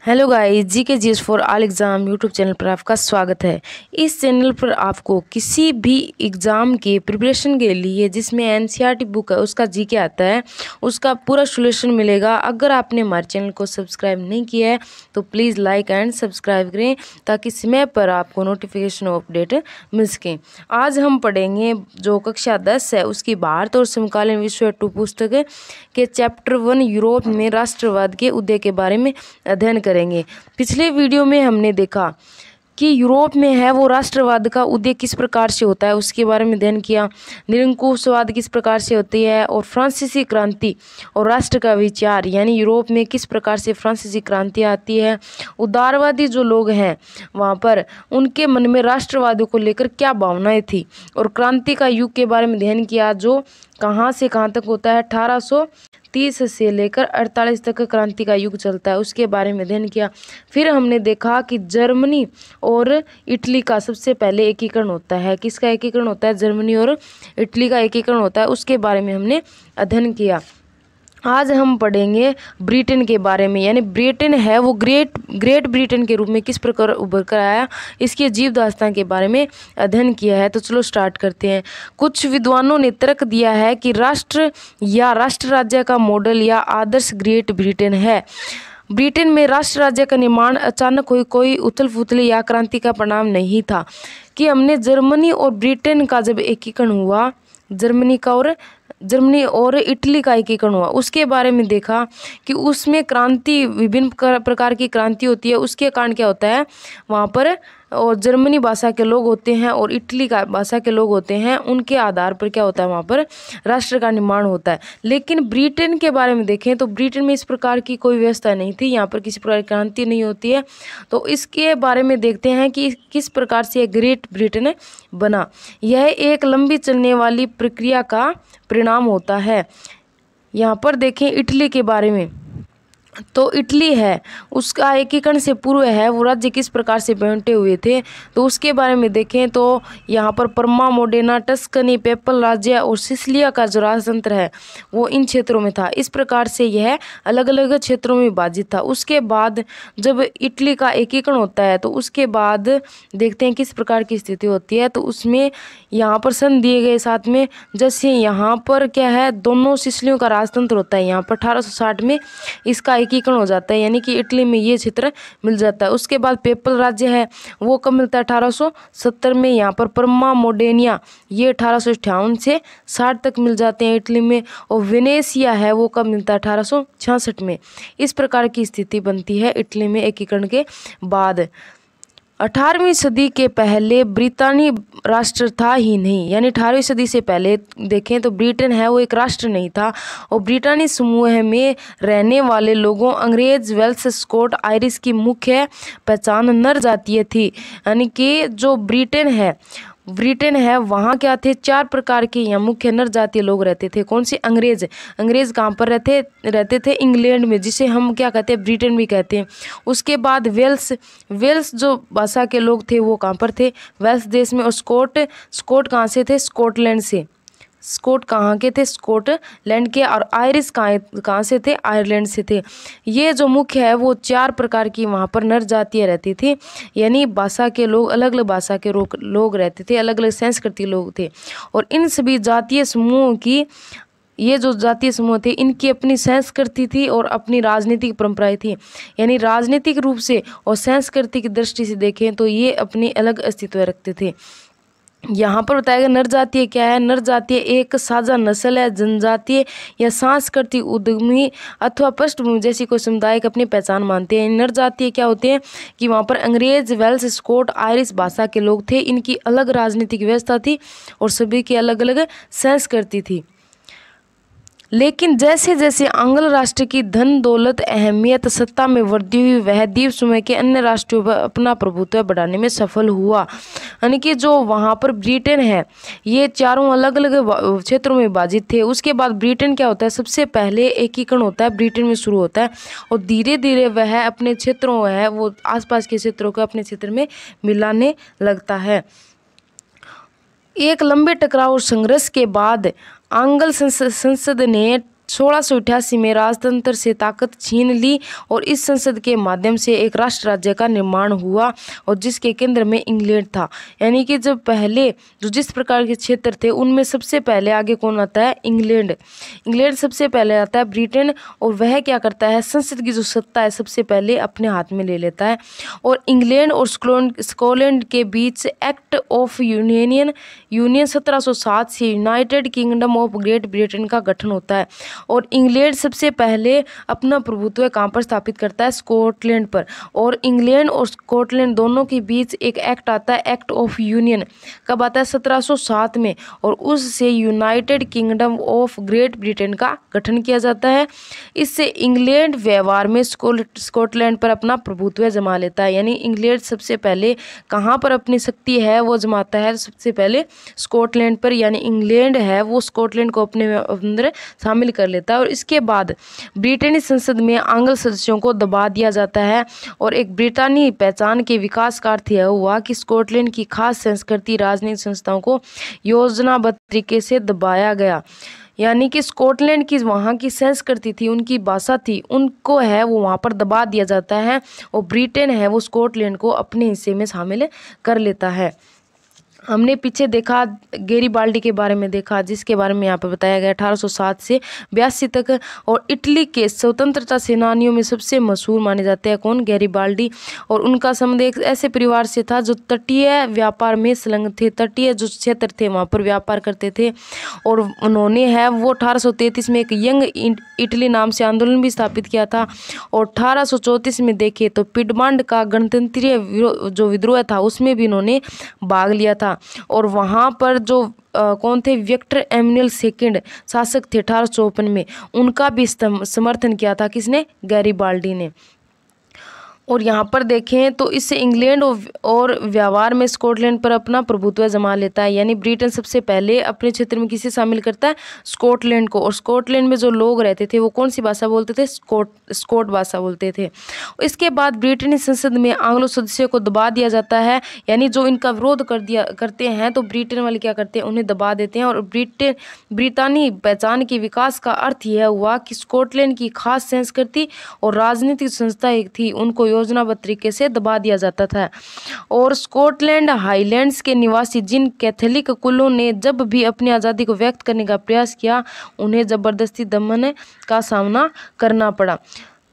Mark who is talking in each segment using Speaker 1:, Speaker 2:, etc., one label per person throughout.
Speaker 1: Hello guys, GK GS for all exam YouTube channel पर आपका स्वागत है। इस चैनल पर आपको किसी भी एग्ज़ाम के प्रिपरेशन के लिए जिसमें एनसीईआरटी बुक है उसका जीके आता है, उसका पूरा सॉल्यूशन मिलेगा। अगर आपने हमारे चैनल को सब्सक्राइब नहीं किया है तो प्लीज़ लाइक एंड सब्सक्राइब करें ताकि समय पर आपको नोटिफिकेशन और अपडेट मिल सकें। आज हम पढ़ेंगे जो कक्षा 10 है उसकी भारत और समकालीन विश्व टू पुस्तक के चैप्टर 1 यूरोप में राष्ट्रवाद के उदय के बारे में अध्ययन करेंगे। पिछले वीडियो में हमने देखा कि यूरोप में है वो राष्ट्रवाद का उदय किस प्रकार से होता है, उसके बारे में अध्ययन किया। निरंकुशवाद किस प्रकार से होती है और फ्रांसीसी क्रांति और राष्ट्र का विचार यानी यूरोप में किस प्रकार से फ्रांसीसी क्रांति आती है। उदारवादी जो लोग हैं वहाँ पर उनके मन में राष्ट्रवाद को लेकर क्या भावनाएं थी और क्रांति का युग के बारे में अध्ययन किया जो कहाँ से कहाँ तक होता है। 1830 से लेकर 48 तक क्रांति का युग चलता है, उसके बारे में अध्ययन किया। फिर हमने देखा कि जर्मनी और इटली का सबसे पहले एकीकरण होता है। किसका एकीकरण होता है? जर्मनी और इटली का एकीकरण होता है, उसके बारे में हमने अध्ययन किया। आज हम पढ़ेंगे ब्रिटेन के बारे में, यानी ब्रिटेन है वो ग्रेट ब्रिटेन के रूप में किस प्रकार उभर कर आया, इसके जीव दास्तान के बारे में अध्ययन किया है। तो चलो स्टार्ट करते हैं। कुछ विद्वानों ने तर्क दिया है कि राष्ट्र या राष्ट्र राज्य का मॉडल या आदर्श ग्रेट ब्रिटेन है। ब्रिटेन में राष्ट्र राज्य का निर्माण अचानक हुई कोई उथल पुथल या क्रांति का परिणाम नहीं था कि हमने जर्मनी और ब्रिटेन का जब एकीकरण हुआ, जर्मनी और इटली का एकीकरण हुआ, उसके बारे में देखा कि उसमें क्रांति विभिन्न प्रकार की क्रांति होती है। उसके कारण क्या होता है वहाँ पर, और जर्मनी भाषा के लोग होते हैं और इटली का भाषा के लोग होते हैं, उनके आधार पर क्या होता है वहाँ पर राष्ट्र का निर्माण होता है। लेकिन ब्रिटेन के बारे में देखें तो ब्रिटेन में इस प्रकार की कोई व्यवस्था नहीं थी, यहाँ पर किसी प्रकार की क्रांति नहीं होती है। तो इसके बारे में देखते हैं कि किस प्रकार से ग्रेट ब्रिटेन बना। यह एक लंबी चलने वाली प्रक्रिया का परिणाम होता है। यहाँ पर देखें इटली के बारे में, तो इटली है उसका एकीकरण से पूर्व है वो राज्य किस प्रकार से बंटे हुए थे, तो उसके बारे में देखें तो यहाँ पर परमा, मोडेना, टस्कनी, पेपल राज्य और सिसिलिया का जो राजतंत्र है वो इन क्षेत्रों में था। इस प्रकार से यह अलग अलग क्षेत्रों में विभाजित था। उसके बाद जब इटली का एकीकरण होता है तो उसके बाद देखते हैं किस प्रकार की स्थिति होती है। तो उसमें यहाँ पर सन दिए गए साथ में, जैसे यहाँ पर क्या है दोनों सिसिलियों का राजतंत्र होता है, यहाँ पर 1860 में इसका एकीकरण हो जाता है, यानी कि इटली में ये क्षेत्र मिल जाता है। उसके बाद पेपल राज्य है वो कब मिलता है? 1870 में। यहाँ पर परमा, मोडेनिया ये 1858 से 60 तक मिल जाते हैं इटली में। और वेनेसिया है वो कब मिलता है? 1866 में। इस प्रकार की स्थिति बनती है इटली में एकीकरण के बाद। 18वीं सदी के पहले ब्रितानी राष्ट्र था ही नहीं, यानी 18वीं सदी से पहले देखें तो ब्रिटेन है वो एक राष्ट्र नहीं था। और ब्रिटानी समूह में रहने वाले लोगों अंग्रेज, वेल्स, स्कॉट, आयरिश की मुख्य पहचान नर जातीय थी। यानी कि जो ब्रिटेन है वहाँ क्या थे? 4 प्रकार के यहाँ मुख्य नर जातीय लोग रहते थे। कौन से? अंग्रेज कहाँ पर रहते थे? इंग्लैंड में, जिसे हम क्या कहते हैं? ब्रिटेन भी कहते हैं। उसके बाद वेल्स जो भाषा के लोग थे वो कहाँ पर थे? वेल्स देश में। और स्कॉट कहाँ से थे? स्कॉटलैंड से। स्कॉट कहाँ के थे? स्कॉटलैंड के। और आयरिश कहाँ से थे? आयरलैंड से थे। ये जो मुख्य है वो 4 प्रकार की वहाँ पर नर जातियाँ रहती थी, यानी भाषा के लोग, अलग अलग भाषा के लोग रहते थे, अलग अलग संस्कृति लोग थे। और इन सभी जातीय समूहों की, ये जो जातीय समूह थे इनकी अपनी संस्कृति थी और अपनी राजनीतिक परंपराएं थी। यानी राजनीतिक रूप से और सांस्कृतिक दृष्टि से देखें तो ये अपनी अलग अस्तित्व रखते थे। यहाँ पर बताया गया नर जातीय क्या है? नर जातीय एक साझा नस्ल है, जनजातीय या सांस्कृतिक, उद्यमी अथवा पृष्ठभूमि जैसी कोई समुदाय की अपनी पहचान मानते हैं। नर जातीय क्या होते हैं कि वहाँ पर अंग्रेज, वेल्स, स्कॉट, आयरिश भाषा के लोग थे, इनकी अलग राजनीतिक व्यवस्था थी और सभी की अलग अलग संस्कृति थी। लेकिन जैसे जैसे आंग्ल राष्ट्र की धन दौलत, अहमियत, सत्ता में वृद्धि हुई, वह द्वीप समूह के अन्य राष्ट्रों पर अपना प्रभुत्व बढ़ाने में सफल हुआ। यानी कि जो वहाँ पर ब्रिटेन है ये 4 अलग अलग क्षेत्रों में विभाजित थे। उसके बाद ब्रिटेन क्या होता है? सबसे पहले एकीकरण होता है ब्रिटेन में शुरू होता है और धीरे धीरे वह अपने क्षेत्रों है वो आसपास के क्षेत्रों को अपने क्षेत्र में मिलाने लगता है। एक लंबे टकराव और संघर्ष के बाद आंग्ल संसद ने 1688 में राजतंत्र से ताकत छीन ली और इस संसद के माध्यम से एक राष्ट्र राज्य का निर्माण हुआ और जिसके केंद्र में इंग्लैंड था। यानी कि जब पहले जो जिस प्रकार के क्षेत्र थे उनमें सबसे पहले आगे कौन आता है? इंग्लैंड। इंग्लैंड सबसे पहले आता है। ब्रिटेन, और वह क्या करता है? संसद की जो सत्ता है सबसे पहले अपने हाथ में ले लेता है। और इंग्लैंड और स्कॉटलैंड के बीच एक्ट ऑफ यूनियन 1707 से United kingdom of great Britain का गठन होता है। और इंग्लैंड सबसे पहले अपना प्रभुत्व कहाँ पर स्थापित करता है? स्कॉटलैंड पर। और इंग्लैंड और स्कॉटलैंड दोनों के बीच एक एक्ट आता है, एक्ट ऑफ यूनियन। कब आता है? 1707 में। और उससे United kingdom of great Britain का गठन किया जाता है। इससे इंग्लैंड व्यवहार में स्कॉटलैंड पर अपना प्रभुत्व जमा लेता है। यानी इंग्लैंड सबसे पहले कहाँ पर अपनी शक्ति है वो जमाता है? सबसे पहले स्कॉटलैंड पर। यानी इंग्लैंड है वो स्कॉटलैंड को अपने अंदर शामिल कर लेता है। और इसके बाद ब्रिटेनी संसद में आंग्ल सदस्यों को दबा दिया जाता है। और एक ब्रिटानी पहचान के विकास का अर्थ यह हुआ कि स्कॉटलैंड की खास संस्कृति, राजनीतिक संस्थाओं को योजनाबद्ध तरीके से दबाया गया। यानी कि स्कॉटलैंड की वहाँ की संस्कृति थी, उनकी भाषा थी, उनको है वो वहाँ पर दबा दिया जाता है। और ब्रिटेन है वो स्कॉटलैंड को अपने हिस्से में शामिल कर लेता है। हमने पीछे देखा गैरीबाल्डी के बारे में देखा, जिसके बारे में यहाँ पर बताया गया 1807 से 82 तक। और इटली के स्वतंत्रता सेनानियों में सबसे मशहूर माने जाते हैं कौन? गैरीबाल्डी। और उनका संबंध एक ऐसे परिवार से था जो तटीय व्यापार में संलग्न थे। तटीय जो क्षेत्र थे वहाँ पर व्यापार करते थे। और उन्होंने है वो 1833 में एक यंग इटली नाम से आंदोलन भी स्थापित किया था। और 1834 में देखे तो पिडमांड का गणतंत्रीय जो विद्रोह था उसमें भी इन्होंने भाग लिया था। और वहाँ पर जो कौन थे? विक्टर एमनुएल सेकंड शासक थे 1854 में, उनका भी समर्थन किया था। किसने? गैरीबाल्डी ने। और यहाँ पर देखें तो इससे इंग्लैंड और व्यवहार में स्कॉटलैंड पर अपना प्रभुत्व जमा लेता है। यानी ब्रिटेन सबसे पहले अपने क्षेत्र में किसे शामिल करता है? स्कॉटलैंड को। और स्कॉटलैंड में जो लोग रहते थे वो कौन सी भाषा बोलते थे? स्कॉट भाषा बोलते थे। इसके बाद ब्रिटेनी संसद में आंग्लो सदस्यों को दबा दिया जाता है। यानी जो इनका विरोध करते हैं तो ब्रिटेन वाले क्या करते हैं? उन्हें दबा देते हैं। और ब्रिटानी पहचान के विकास का अर्थ यह हुआ कि स्कॉटलैंड की खास संस्कृति और राजनीतिक संस्था एक थी, उनको योजनाबद्ध तरीके से दबा दिया जाता था। और स्कॉटलैंड हाईलैंड्स के निवासी जिन कैथोलिक कुलों ने जब भी अपनी आज़ादी को व्यक्त करने का प्रयास किया उन्हें जबरदस्ती दमन का सामना करना पड़ा।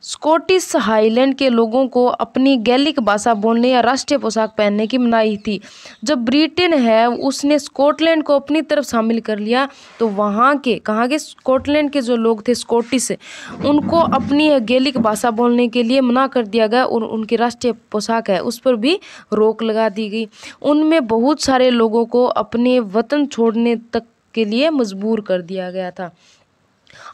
Speaker 1: स्कॉटिश हाईलैंड के लोगों को अपनी गैलिक भाषा बोलने या राष्ट्रीय पोशाक पहनने की मनाही थी। जब ब्रिटेन है उसने स्कॉटलैंड को अपनी तरफ शामिल कर लिया तो वहाँ के कहाँ के स्कॉटलैंड के जो लोग थे स्कॉटिश, उनको अपनी गैलिक भाषा बोलने के लिए मना कर दिया गया। और उनकी राष्ट्रीय पोशाक है उस पर भी रोक लगा दी गई। उनमें बहुत सारे लोगों को अपने वतन छोड़ने तक के लिए मजबूर कर दिया गया था।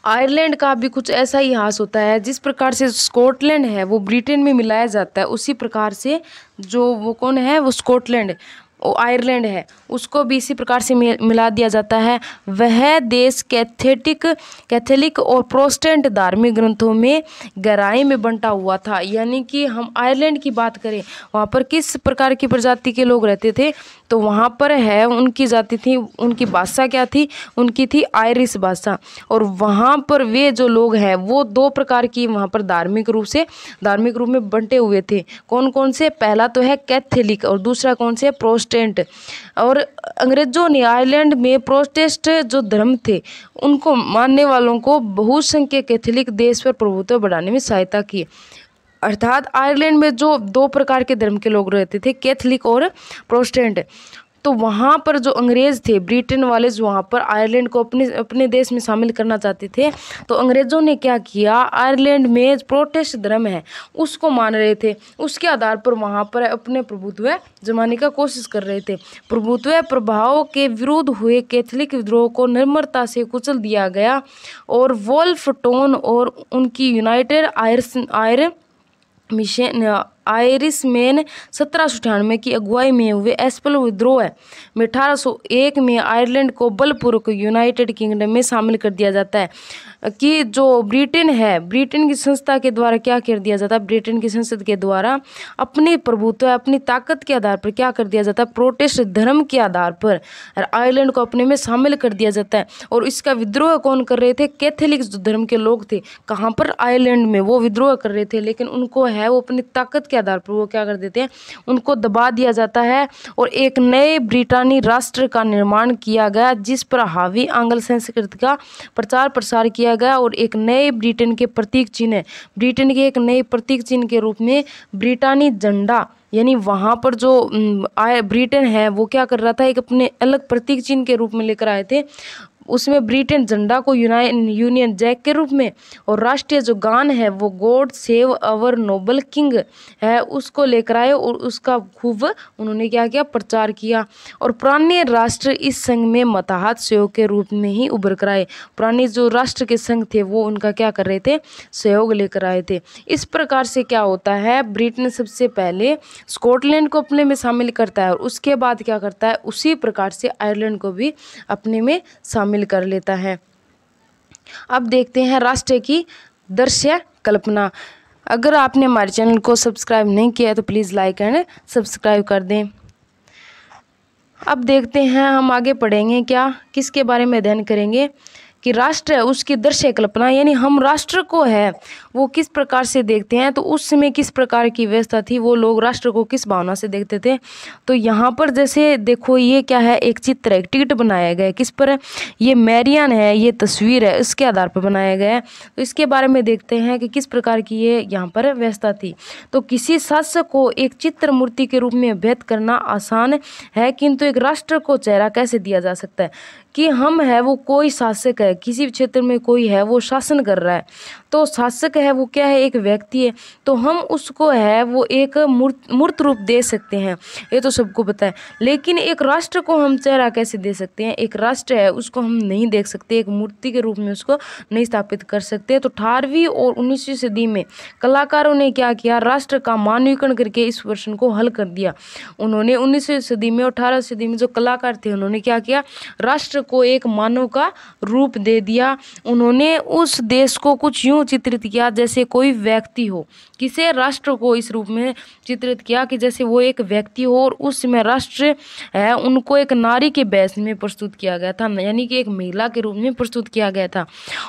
Speaker 1: आयरलैंड का भी कुछ ऐसा ही हास होता है। जिस प्रकार से स्कॉटलैंड है वो ब्रिटेन में मिलाया जाता है, उसी प्रकार से जो वो कौन है? वो स्कॉटलैंड आयरलैंड है उसको भी इसी प्रकार से मिला दिया जाता है। वह देश कैथोलिक और प्रोटेस्टेंट धार्मिक ग्रंथों में गहराई में बंटा हुआ था। यानी कि हम आयरलैंड की बात करें, वहाँ पर किस प्रकार की प्रजाति के लोग रहते थे? तो वहाँ पर है उनकी जाति थी, उनकी भाषा क्या थी? उनकी थी आयरिश भाषा। और वहाँ पर वे जो लोग हैं वो दो प्रकार की वहाँ पर धार्मिक रूप में बंटे हुए थे। कौन कौन से? पहला तो है कैथोलिक और दूसरा कौन से? प्रोटेस्टेंट। और अंग्रेजों ने आयरलैंड में प्रोटेस्टेंट जो धर्म थे उनको मानने वालों को बहुसंख्यक कैथोलिक देश पर प्रभुत्व बढ़ाने में सहायता की। अर्थात आयरलैंड में जो दो प्रकार के धर्म के लोग रहते थे, कैथोलिक और प्रोटेस्टेंट, तो वहाँ पर जो अंग्रेज़ थे ब्रिटेन वाले जो वहाँ पर आयरलैंड को अपने देश में शामिल करना चाहते थे, तो अंग्रेज़ों ने क्या किया? आयरलैंड में प्रोटेस्ट धर्म है उसको मान रहे थे, उसके आधार पर वहाँ पर अपने प्रभुत्व जमाने का कोशिश कर रहे थे। प्रभुत्व प्रभाव के विरुद्ध हुए कैथोलिक विद्रोह को निर्ममता से कुचल दिया गया। और वोल्फ टोन और उनकी यूनाइटेड आयरिशमैन 1798 की अगुवाई में हुए एस्पल विद्रोह में 1801 में आयरलैंड को बलपूर्वक यूनाइटेड किंगडम में शामिल कर दिया जाता है। कि जो ब्रिटेन है, ब्रिटेन की संस्था के द्वारा क्या कर दिया जाता है, ब्रिटेन की संसद के द्वारा अपने प्रभुत्व, अपनी ताकत के आधार पर क्या कर दिया जाता है, प्रोटेस्ट धर्म के आधार पर आयरलैंड को अपने में शामिल कर दिया जाता है। और इसका विद्रोह कौन कर रहे थे, कैथोलिक धर्म के लोग थे। कहाँ पर, आयरलैंड में वो विद्रोह कर रहे थे, लेकिन उनको है वो अपनी ताकत के आधार पर वो क्या कर देते हैं, उनको दबा दिया जाता है। और एक नए ब्रिटानी राष्ट्र का निर्माण किया गया जिस पर हावी आंग्ल संस्कृति का प्रचार प्रसार किया गया। और एक नए ब्रिटेन के प्रतीक चिन्ह, ब्रिटेन के एक नए प्रतीक चिन्ह के रूप में ब्रिटानी झंडा, यानी वहाँ पर जो ब्रिटेन है वो क्या कर रहा था, एक अपने अलग प्रतीक चिन्ह के रूप में लेकर आए थे। उसमें ब्रिटेन झंडा को यूनियन जैक के रूप में, और राष्ट्रीय जो गान है वो God save our Nobel king है, उसको लेकर आए और उसका खूब उन्होंने क्या किया, प्रचार किया। और पुराने राष्ट्र इस संघ में मताहत सहयोग के रूप में ही उभर कर आए। पुराने जो राष्ट्र के संघ थे वो उनका क्या कर रहे थे, सहयोग लेकर आए थे। इस प्रकार से क्या होता है, ब्रिटेन सबसे पहले स्कॉटलैंड को अपने में शामिल करता है और उसके बाद क्या करता है, उसी प्रकार से आयरलैंड को भी अपने में शामिल कर लेता है। अब देखते हैं राष्ट्र की दृश्य कल्पना। अगर आपने हमारे चैनल को सब्सक्राइब नहीं किया है तो प्लीज़ लाइक एंड सब्सक्राइब कर दें। अब देखते हैं, हम आगे पढ़ेंगे क्या, किसके बारे में अध्ययन करेंगे कि राष्ट्र है उसकी दृश्य कल्पना, यानी हम राष्ट्र को है वो किस प्रकार से देखते हैं। तो उस समय किस प्रकार की व्यवस्था थी, वो लोग राष्ट्र को किस भावना से देखते थे। तो यहाँ पर जैसे देखो, ये क्या है, एक चित्र है, टिकट बनाया गया है, किस पर, ये मैरियन है, ये तस्वीर है, इसके आधार पर बनाया गया है। तो इसके बारे में देखते हैं कि किस प्रकार की ये यहाँ पर व्यवस्था थी। तो किसी शासक को एक चित्र मूर्ति के रूप में अभिव्यक्त करना आसान है, किंतु एक राष्ट्र को चेहरा कैसे दिया जा सकता है, कि हम है वो कोई शासक है, किसी क्षेत्र में कोई है वो शासन कर रहा है, तो शासक है वो क्या है, एक व्यक्ति है, तो हम उसको है वो एक मूर्त रूप दे सकते हैं, ये तो सबको पता है। लेकिन एक राष्ट्र को हम चेहरा कैसे दे सकते हैं, एक राष्ट्र है उसको हम नहीं देख सकते, एक मूर्ति के रूप में उसको नहीं स्थापित कर सकते। तो 18वीं और 19वीं सदी में कलाकारों ने क्या किया, राष्ट्र का मानवीकरण करके इस प्रश्न को हल कर दिया। उन्होंने 19वीं सदी में और 18वीं सदी में जो कलाकार थे उन्होंने क्या किया, राष्ट्र को एक मानव का रूप दे दिया। उन्होंने उस देश को कुछ यूं चित्रित किया जैसे कोई व्यक्ति हो, किसे, राष्ट्र को इस रूप में चित्रित किया कि जैसे वो एक व्यक्ति हो, और उस समय राष्ट्र है उनको एक नारी के वेश में प्रस्तुत किया गया था, यानी कि एक महिला के रूप में प्रस्तुत किया गया था।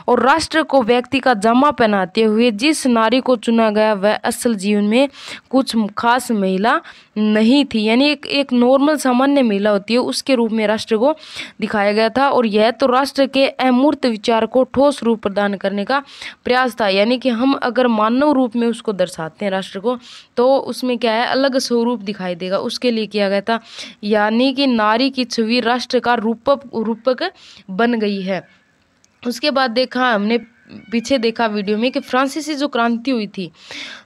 Speaker 1: और राष्ट्र को व्यक्ति का जामा पहनाते हुए जिस नारी को चुना गया वह असल जीवन में कुछ खास महिला नहीं थी, यानी एक नॉर्मल सामान्य महिला होती है, उसके रूप में राष्ट्र को दिखाया गया था। और यह तो राष्ट्र के अमूर्त विचार को ठोस रूप प्रदान करने का प्रयास था, यानी कि हम अगर मानव रूप में उसको दर्शाते हैं राष्ट्र को, तो उसमें क्या है, अलग स्वरूप दिखाई देगा, उसके लिए किया गया था। यानी कि नारी की छवि राष्ट्र का रूपक बन गई है। उसके बाद देखा हमने, पीछे देखा वीडियो में कि फ्रांसीसी जो क्रांति हुई थी,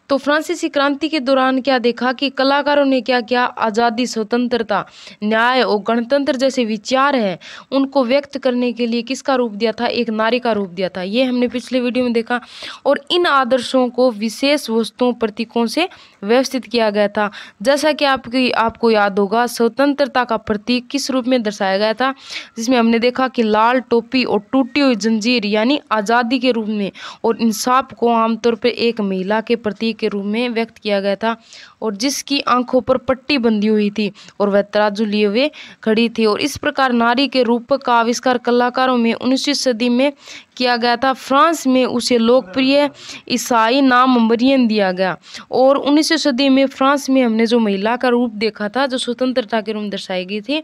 Speaker 1: तो फ्रांसीसी क्रांति के दौरान क्या देखा कि कलाकारों ने क्या किया, आज़ादी, स्वतंत्रता, न्याय और गणतंत्र जैसे विचार हैं उनको व्यक्त करने के लिए किसका रूप दिया था, एक नारी का रूप दिया था, ये हमने पिछले वीडियो में देखा। और इन आदर्शों को विशेष वस्तुओं, प्रतीकों से व्यवस्थित किया गया था। जैसा कि आपको याद होगा, स्वतंत्रता का प्रतीक किस रूप में दर्शाया गया था, जिसमें हमने देखा कि लाल टोपी और टूटी हुई जंजीर यानी आज़ादी के रूप में, और इंसाफ को आमतौर पर एक महिला के प्रतीक के रूप में व्यक्त किया गया था, और जिसकी आंखों पर पट्टी बंधी हुई थी और वह तराजू लिए हुए खड़ी थी। और इस प्रकार नारी के रूप का आविष्कार कलाकारों में 19वीं सदी में किया गया था। फ्रांस में उसे लोकप्रिय ईसाई नाम मरियम दिया गया। और 19वीं सदी में फ्रांस में हमने जो महिला का रूप देखा था, जो स्वतंत्रता के रूप में दर्शाई गई थी,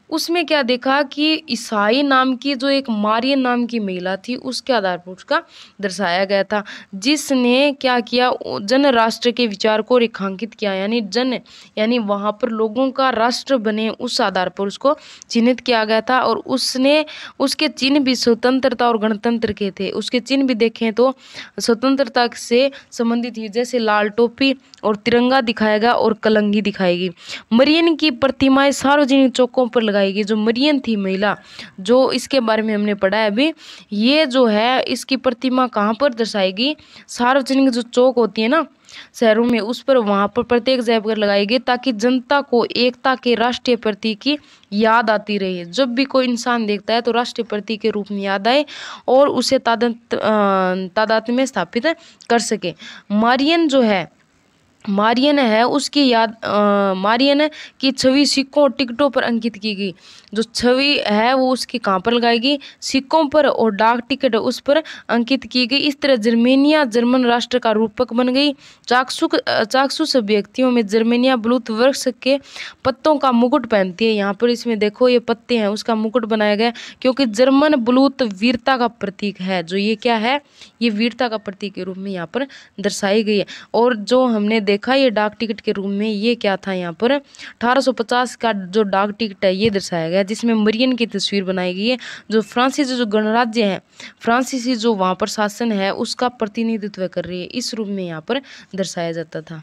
Speaker 1: उसमें क्या देखा कि ईसाई नाम की जो एक मारियन नाम की महिला थी उसके आधार पर उसका दर्शाया गया था, जिसने क्या किया, जन राष्ट्र के विचार को रेखांकित किया, यानी वहाँ पर लोगों का राष्ट्र बने उस आधार पर उसको चिन्हित किया गया था। और उसके चिन्ह भी स्वतंत्रता और गणतंत्र के थे। उसके चिन्ह भी देखें तो स्वतंत्रता से संबंधित ही, जैसे लाल टोपी और तिरंगा दिखाएगा और कलंगी दिखाएगी। मरियन की प्रतिमाएं सार्वजनिक चौकों पर लगाएगी। जो मरियन थी महिला, जो इसके बारे में हमने पढ़ा है अभी, ये जो है इसकी प्रतिमा कहाँ पर दर्शाएगी, सार्वजनिक जो चौक होती है ना, शहरों में, उस पर वहाँ पर प्रत्येक जगह पर लगाई गई, ताकि जनता को एकता के राष्ट्रीय प्रतीक की याद आती रहे। जब भी कोई इंसान देखता है तो राष्ट्रीय प्रतीक के रूप में याद आए और उसे तादाद में स्थापित कर सके। मारियन जो है, मारियन है उसकी याद मारियन की छवि सिक्कों और टिकटों पर अंकित की गई। जो छवि है वो उसकी कहाँ पर लगाई गई? सिक्कों पर, और डाक टिकट उस पर अंकित की गई। इस तरह जर्मेनिया जर्मन राष्ट्र का रूपक बन गई। चाक्षुष व्यक्तियों में जर्मेनिया ब्लूथ वृक्ष के पत्तों का मुकुट पहनती है। यहाँ पर इसमें देखो ये पत्ते हैं, उसका मुकुट बनाया गया, क्योंकि जर्मन ब्लूथ वीरता का प्रतीक है। जो ये क्या है? ये वीरता का प्रतीक के रूप में यहाँ पर दर्शाई गई है। और जो हमने देखा ये डाक टिकट के रूप में, ये क्या था? यहाँ पर 1850 का जो डाक टिकट है ये दर्शाया गया, जिसमें मरियन की तस्वीर बनाई गई है। जो फ्रांसीसी जो गणराज्य है, फ्रांसीसी जो वहाँ पर शासन है, उसका प्रतिनिधित्व कर रही है। इस रूप में यहाँ पर दर्शाया जाता था।